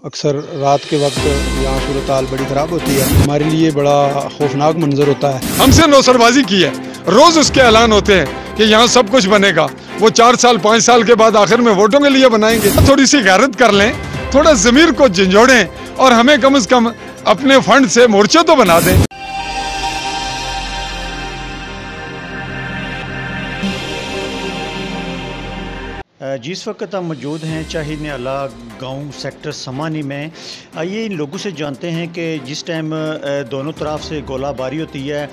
اکثر رات کے وقت یہاں صورتحال بڑی خراب ہوتی ہے، ہمارے لیے بڑا خوفناک منظر ہوتا ہے۔ ہم سے نوسر بازی کی ہے، روز اس کے اعلان ہوتے ہیں کہ یہاں سب کچھ بنے گا، وہ 4 سال 5 سال کے بعد آخر میں ووٹوں کے لیے بنائیں گے۔ تھوڑی سی غیرت کر لیں، تھوڑا ضمیر کو جھنجھوڑیں اور ہمیں کم از کم اپنے فنڈ سے مورچے تو بنا دیں۔ جس وقت ہم موجود ہیں چاہینے اللہ گاؤں سیکٹر سمانی میں، آئیے ان لوگوں سے جانتے ہیں کہ جس ٹائم دونوں طرف سے گولہ باری ہوتی ہے،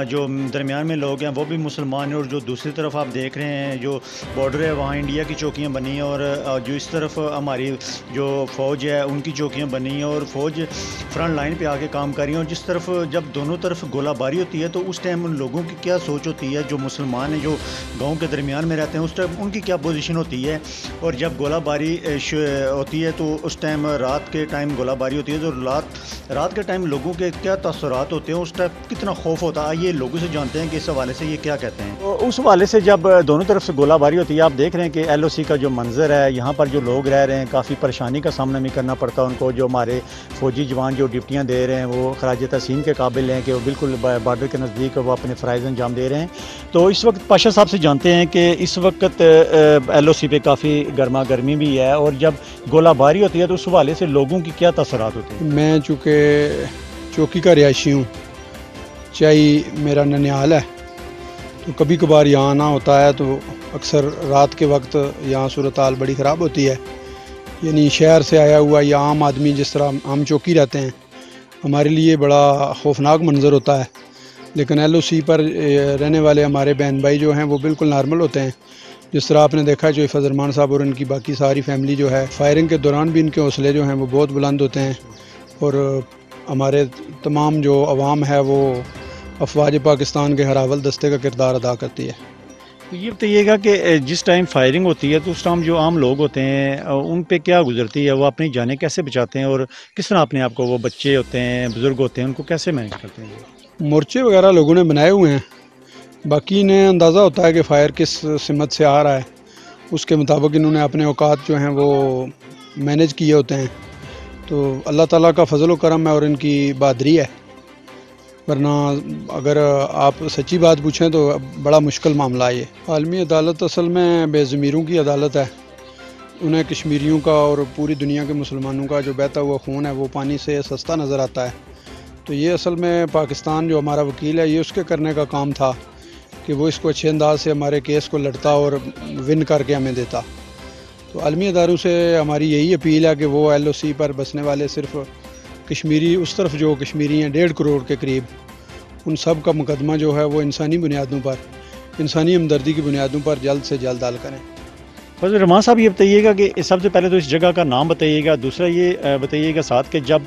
جو درمیان میں لوگ ہیں وہ بھی مسلمان ہیں، اور جو دوسری طرف آپ دیکھ رہے ہیں جو بارڈر ہے وہاں انڈیا کی چوکیاں بنی ہیں، اور جو اس طرف ہماری جو فوج ہے ان کی چوکیاں بنی ہیں، اور فوج فرنٹ لائن پہ آ کے کام کر رہی ہیں۔ اور جس طرف جب دونوں طرف گولہ باری ہوتی ہے تو اس ٹائم ان لوگوں کی کیا سوچ ہوتی ہے، جو مسلمان ہیں جو گاؤں کے درمیان میں رہتے ہیں، اس ٹائم ان کی کیا پوزیشن ہوتی ہے؟ اور جب گولہ باری ہوتی ہے تو اس ٹائم رات کے ٹائم گولہ باری ہوتی ہے تو رات کے ٹائم لوگوں کے کیا تاثرات ہوتے ہیں، اس ٹائم کتنا خوف ہوتا ہے؟ آئیے لوگوں سے جانتے ہیں کہ اس حوالے سے یہ کیا کہتے ہیں۔ اس حوالے سے جب دونوں طرف سے گولہ باری ہوتی ہے، آپ دیکھ رہے ہیں کہ ایل او سی کا جو منظر ہے، یہاں پر جو لوگ رہ رہے ہیں کافی پریشانی کا سامنا بھی کرنا پڑتا ہے ان کو۔ جو ہمارے فوجی جوان جو ڈیوٹیاں دے رہے ہیں وہ خراج تحسین کے قابل ہیں کہ وہ بالکل بارڈر کے نزدیک وہ اپنے فرائض انجام دے رہے ہیں۔ تو اس وقت پاشا صاحب سے جانتے ہیں کہ اس وقت ایل او سی پہ کافی گرما گرمی بھی ہے، اور جب گولہ باری ہوتی ہے تو اس حوالے سے لوگوں کی کیا تاثرات ہوتے ہیں؟ میں چونکہ چوکی کا رہائشی ہوں، چاہی میرا ننیال ہے، تو کبھی کبھار یہاں آنا ہوتا ہے تو اکثر رات کے وقت یہاں صورتحال بڑی خراب ہوتی ہے۔ یعنی شہر سے آیا ہوا یا عام آدمی جس طرح ہم چوکی رہتے ہیں، ہمارے لیے بڑا خوفناک منظر ہوتا ہے، لیکن ایل او سی پر رہنے والے ہمارے بہن بھائی جو ہیں وہ بالکل نارمل ہوتے ہیں۔ جس طرح آپ نے دیکھا جو فضل رحمان صاحب اور ان کی باقی ساری فیملی جو ہے، فائرنگ کے دوران بھی ان کے حوصلے جو ہیں وہ بہت بلند ہوتے ہیں، اور ہمارے تمام جو عوام ہے وہ افواج پاکستان کے ہراول دستے کا کردار ادا کرتی ہے۔ یہ بتائیے گا کہ جس ٹائم فائرنگ ہوتی ہے تو اس ٹائم جو عام لوگ ہوتے ہیں ان پہ کیا گزرتی ہے؟ وہ اپنی جانیں کیسے بچاتے ہیں، اور کس طرح اپنے آپ کو، وہ بچے ہوتے ہیں بزرگ ہوتے ہیں، ان کو کیسے مینج کرتے ہیں؟ مورچے وغیرہ لوگوں نے بنائے ہوئے ہیں، باقی انہیں اندازہ ہوتا ہے کہ فائر کس سمت سے آ رہا ہے، اس کے مطابق انہوں نے اپنے اوقات جو ہیں وہ مینیج کیے ہوتے ہیں۔ تو اللہ تعالیٰ کا فضل و کرم ہے اور ان کی بہادری ہے، ورنہ اگر آپ سچی بات پوچھیں تو بڑا مشکل معاملہ ہے یہ۔ عالمی عدالت اصل میں بے ضمیروں کی عدالت ہے، انہیں کشمیریوں کا اور پوری دنیا کے مسلمانوں کا جو بہتا ہوا خون ہے وہ پانی سے سستا نظر آتا ہے۔ تو یہ اصل میں پاکستان جو ہمارا وکیل ہے، یہ اس کے کرنے کا کام تھا کہ وہ اس کو اچھے انداز سے ہمارے کیس کو لڑتا اور ون کر کے ہمیں دیتا۔ تو عالمی اداروں سے ہماری یہی اپیل ہے کہ وہ ایل او سی پر بسنے والے صرف کشمیری، اس طرف جو کشمیری ہیں 1.5 کروڑ کے قریب، ان سب کا مقدمہ جو ہے وہ انسانی بنیادوں پر، انسانی ہمدردی کی بنیادوں پر جلد سے جلد حل کریں۔ فضل رحمان صاحب یہ بتائیے گا کہ سب سے پہلے تو اس جگہ کا نام بتائیے گا، دوسرا یہ بتائیے گا ساتھ کہ جب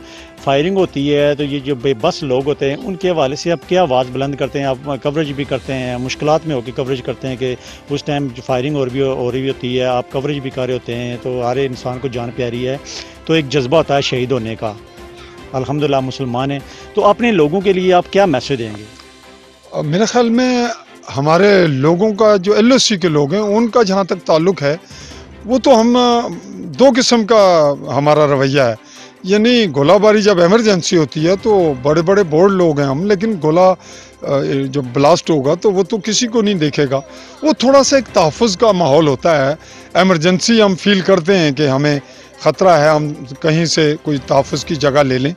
فائرنگ ہوتی ہے تو یہ جو بے بس لوگ ہوتے ہیں ان کے حوالے سے آپ کیا آواز بلند کرتے ہیں؟ آپ کوریج بھی کرتے ہیں، مشکلات میں ہو کے کوریج کرتے ہیں کہ اس ٹائم جو فائرنگ ہو رہی ہوتی ہے آپ کوریج بھی کر رہے ہوتے ہیں، تو ہر انسان کو جان پیاری ہے، تو ایک جذبہ ہوتا ہے شہید ہونے کا، الحمدللہ مسلمان ہیں، تو اپنے لوگوں کے لیے آپ کیا میسج دیں گے؟ میرے خیال میں ہمارے لوگوں کا جو ایل او سی کے لوگ ہیں ان کا جہاں تک تعلق ہے، وہ تو ہم 2 قسم کا ہمارا رویہ ہے۔ یعنی گولہ باری جب ایمرجنسی ہوتی ہے تو بڑے بڑے بورڈ لوگ ہیں ہم، لیکن گولہ جب بلاسٹ ہوگا تو وہ تو کسی کو نہیں دیکھے گا، وہ تھوڑا سا ایک تحفظ کا ماحول ہوتا ہے۔ ایمرجنسی ہم فیل کرتے ہیں کہ ہمیں خطرہ ہے، ہم کہیں سے کوئی تحفظ کی جگہ لے لیں۔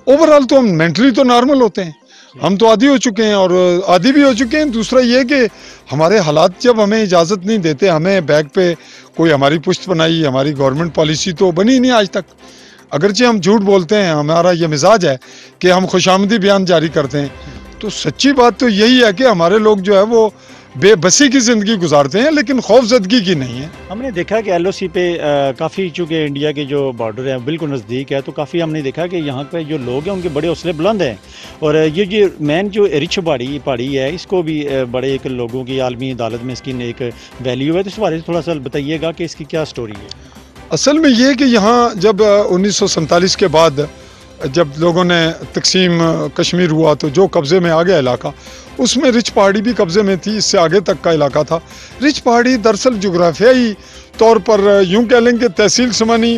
اوورآل تو ہم مینٹلی تو نارمل ہوتے ہیں، ہم تو عادی ہو چکے ہیں اور عادی بھی ہو چکے ہیں۔ دوسرا یہ کہ ہمارے حالات جب ہمیں اجازت نہیں دیتے، ہمیں بیک پہ کوئی ہماری پشت بنائی، ہماری گورنمنٹ پالیسی تو بنی نہیں آج تک، اگرچہ ہم جھوٹ بولتے ہیں، ہمارا یہ مزاج ہے کہ ہم خوش آمدی بیان جاری کرتے ہیں، تو سچی بات تو یہی ہے کہ ہمارے لوگ جو ہے وہ بے بسی کی زندگی گزارتے ہیں لیکن خوف زدگی کی نہیں ہے۔ ہم نے دیکھا کہ ایل او سی پہ کافی، چونکہ انڈیا کے جو بارڈر ہے بالکل نزدیک ہے، تو کافی ہم نے دیکھا کہ یہاں پہ جو لوگ ہیں ان کے بڑے حوصلے بلند ہیں، اور یہ مین جو رچ پہاڑی ہے اس کو بھی بڑے ایک لوگوں کی عالمی عدالت میں اس کی ایک ویلیو ہے، تو اس بارے سے تھوڑا سا بتائیے گا کہ اس کی کیا سٹوری ہے؟ اصل میں یہ کہ یہاں جب 1947 کے بعد جب لوگوں نے تقسیم کشمیر ہوا تو جو قبضے میں آ گیا علاقہ، اس میں رچ پہاڑی بھی قبضے میں تھی، اس سے آگے تک کا علاقہ تھا۔ رچ پہاڑی دراصل جغرافیائی طور پر یوں کہہ لیں کہ تحصیل سمانی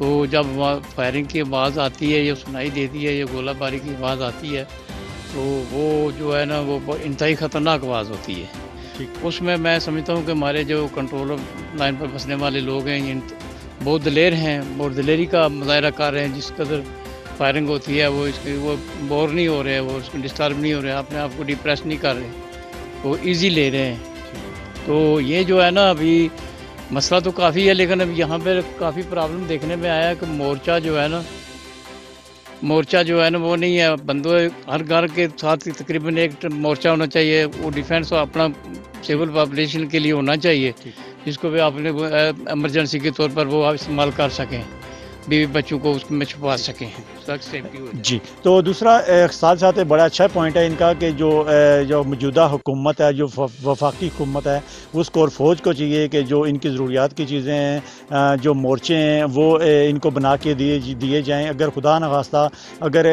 تو جب فائرنگ کی آواز آتی ہے یا سنائی دیتی ہے یا گولہ باری کی آواز آتی ہے تو وہ جو ہے نا وہ انتہائی خطرناک آواز ہوتی ہے۔ اس میں سمجھتا ہوں کہ ہمارے جو کنٹرول لائن پر بسنے والے لوگ ہیں یہ بہت دلیر ہیں، بہت دلیری کا مظاہرہ کر رہے ہیں۔ جس قدر فائرنگ ہوتی ہے وہ بور نہیں ہو رہے، وہ اس کو ڈسٹرب نہیں ہو رہے، اپنے آپ کو ڈپریس نہیں کر رہے، وہ ایزی لے رہے ہیں۔ تو یہ جو ہے نا ابھی مسئلہ تو کافی ہے، لیکن اب یہاں پہ کافی پرابلم دیکھنے میں آیا کہ مورچہ جو ہے نا وہ نہیں ہے، بندوں ہر گھر کے ساتھ تقریباً ایک مورچہ ہونا چاہیے، وہ ڈیفینس اپنا سول پاپولیشن کے لیے ہونا چاہیے، جس کو بھی اپنے ایمرجنسی کے طور پر وہ استعمال کر سکیں، بیوی بچوں کو اس میں چھپا سکیں، سیفٹی ہو جائے۔ جی، تو دوسرا ساتھ ساتھ بڑا اچھا پوائنٹ ہے ان کا کہ جو موجودہ حکومت ہے، جو وفاقی حکومت ہے، اس کو اور فوج کو چاہیے کہ جو ان کی ضروریات کی چیزیں ہیں، جو مورچے ہیں، وہ ان کو بنا کے دیے جائیں۔ اگر خدا نخواستہ اگر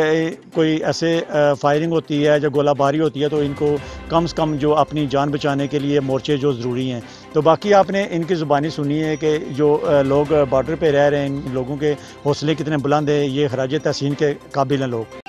کوئی ایسے فائرنگ ہوتی ہے جو گولہ باری ہوتی ہے تو ان کو کم سے کم جو اپنی جان بچانے کے لیے مورچے جو ضروری ہیں۔ تو باقی آپ نے ان کی زبانی سنی ہے کہ جو لوگ بارڈر پہ رہ رہے ہیں، ان لوگوں کے حوصلے کتنے بلند ہیں، یہ خراج تحسین کے قابل ہیں لوگ۔